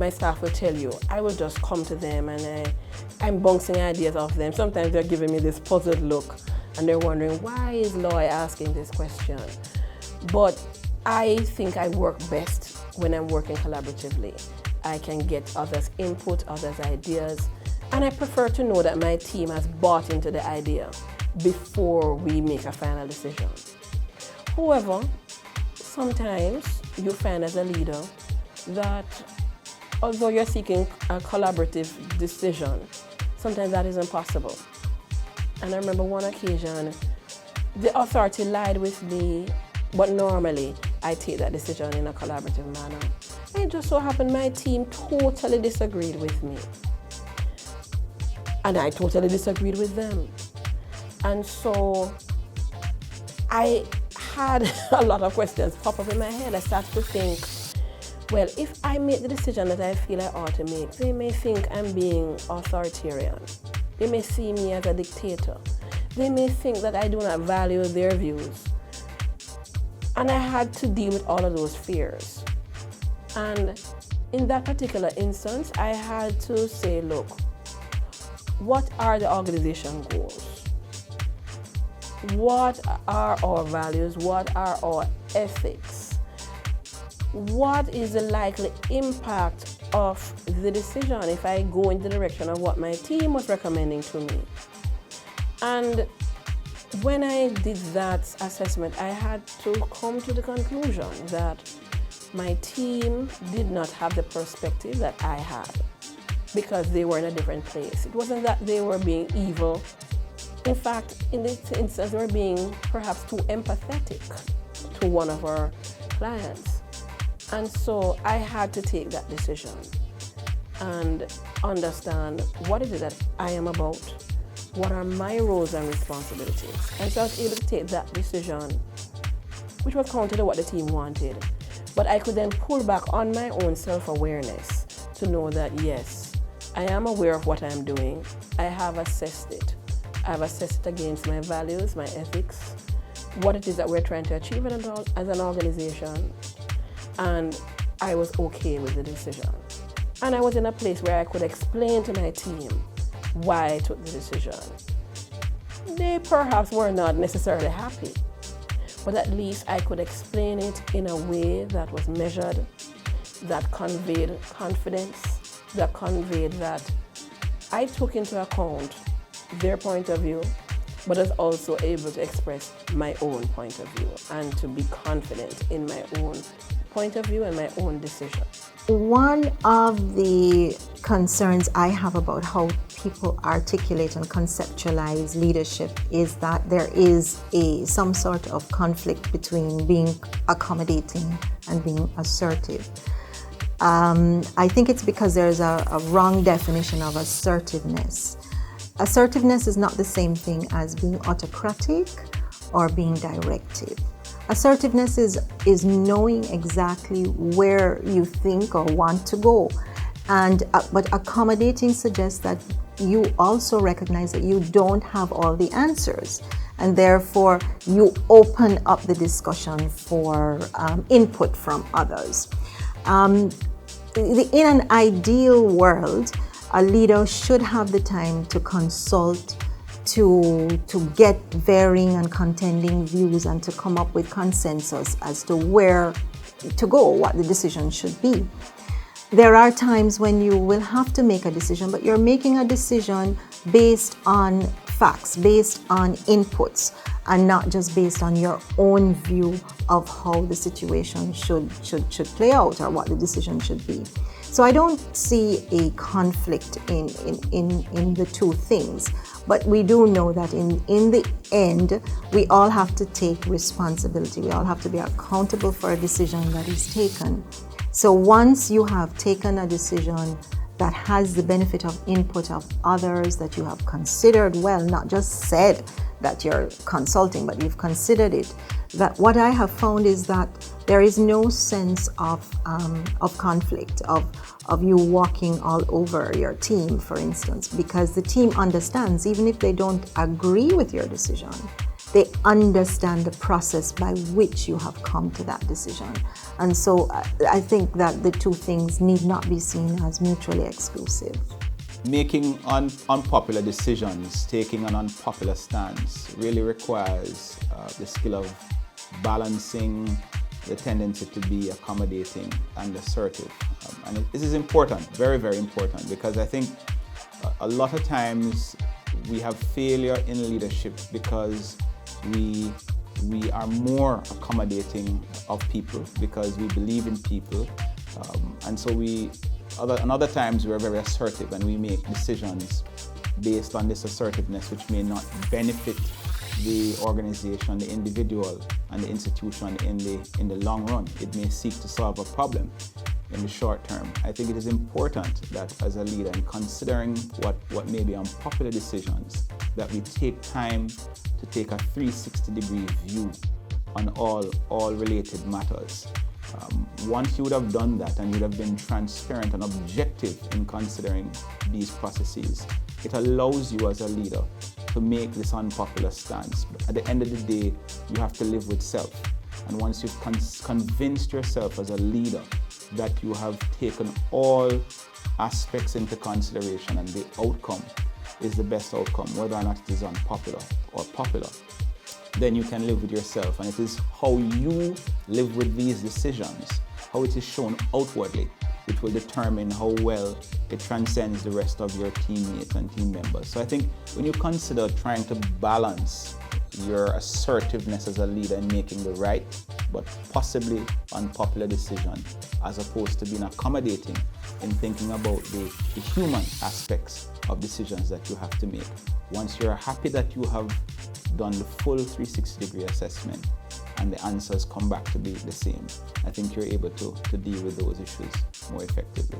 my staff will tell you, I will just come to them and I'm bouncing ideas off them. Sometimes they're giving me this puzzled look and they're wondering, why is Lois asking this question? But I think I work best when I'm working collaboratively. I can get others' input, others' ideas, and I prefer to know that my team has bought into the idea before we make a final decision. However, sometimes you find as a leader that although you're seeking a collaborative decision, sometimes that isn't possible. And I remember one occasion, the authority lied with me, but normally I take that decision in a collaborative manner. And it just so happened my team totally disagreed with me. And I totally disagreed with them. And so I had a lot of questions pop up in my head. I started to think, well, if I make the decision that I feel I ought to make, they may think I'm being authoritarian. They may see me as a dictator. They may think that I do not value their views. And I had to deal with all of those fears. And in that particular instance, I had to say, look, what are the organization goals? What are our values? What are our ethics? What is the likely impact of the decision if I go in the direction of what my team was recommending to me? And when I did that assessment, I had to come to the conclusion that my team did not have the perspective that I had because they were in a different place. It wasn't that they were being evil. In fact, in this instance, they were being perhaps too empathetic to one of our clients. And so I had to take that decision and understand what is it that I am about, what are my roles and responsibilities. And so I was able to take that decision, which was counter to what the team wanted. But I could then pull back on my own self-awareness to know that, yes, I am aware of what I'm doing. I have assessed it. I've assessed it against my values, my ethics, what it is that we're trying to achieve as an organization. And I was okay with the decision. And I was in a place where I could explain to my team why I took the decision. They perhaps were not necessarily happy, but at least I could explain it in a way that was measured, that conveyed confidence, that conveyed that I took into account their point of view, but was also able to express my own point of view and to be confident in my own point of view and my own decision. One of the concerns I have about how people articulate and conceptualize leadership is that there is some sort of conflict between being accommodating and being assertive. I think it's because there's a wrong definition of assertiveness. Assertiveness is not the same thing as being autocratic or being directive. Assertiveness is knowing exactly where you think or want to go. But accommodating suggests that you also recognize that you don't have all the answers, and therefore you open up the discussion for input from others. In an ideal world, a leader should have the time to consult, to get varying and contending views and to come up with consensus as to where to go, what the decision should be. There are times when you will have to make a decision, but you're making a decision based on facts, based on inputs, and not just based on your own view of how the situation should play out or what the decision should be. So I don't see a conflict in the two things, but we do know that in the end, we all have to take responsibility. We all have to be accountable for a decision that is taken. So once you have taken a decision that has the benefit of input of others that you have considered well, not just said that you're consulting, but you've considered it, that what I have found is that there is no sense of conflict, of you walking all over your team, for instance, because the team understands, even if they don't agree with your decision, they understand the process by which you have come to that decision. And so I think that the two things need not be seen as mutually exclusive. Making unpopular decisions, taking an unpopular stance, really requires the skill of balancing the tendency to be accommodating and assertive. And this is important, very, very important, because I think a lot of times we have failure in leadership because we are more accommodating of people because we believe in people. And so other times we're very assertive and we make decisions based on this assertiveness which may not benefit the organization, the individual, and the institution in the long run. It may seek to solve a problem in the short term. I think it is important that as a leader, in considering what may be unpopular decisions, that we take time to take a 360-degree view on all related matters. Once you would have done that and you would have been transparent and objective in considering these processes, it allows you as a leader to make this unpopular stance. But at the end of the day, you have to live with self. And once you've convinced yourself as a leader that you have taken all aspects into consideration and the outcome is the best outcome, whether or not it is unpopular or popular, then you can live with yourself. And it is how you live with these decisions, how it is shown outwardly, which will determine how well it transcends the rest of your teammates and team members. So I think when you consider trying to balance your assertiveness as a leader in making the right but possibly unpopular decision, as opposed to being accommodating in thinking about the human aspects of decisions that you have to make. Once you're happy that you have done the full 360-degree assessment and the answers come back to be the same, I think you're able to deal with those issues more effectively.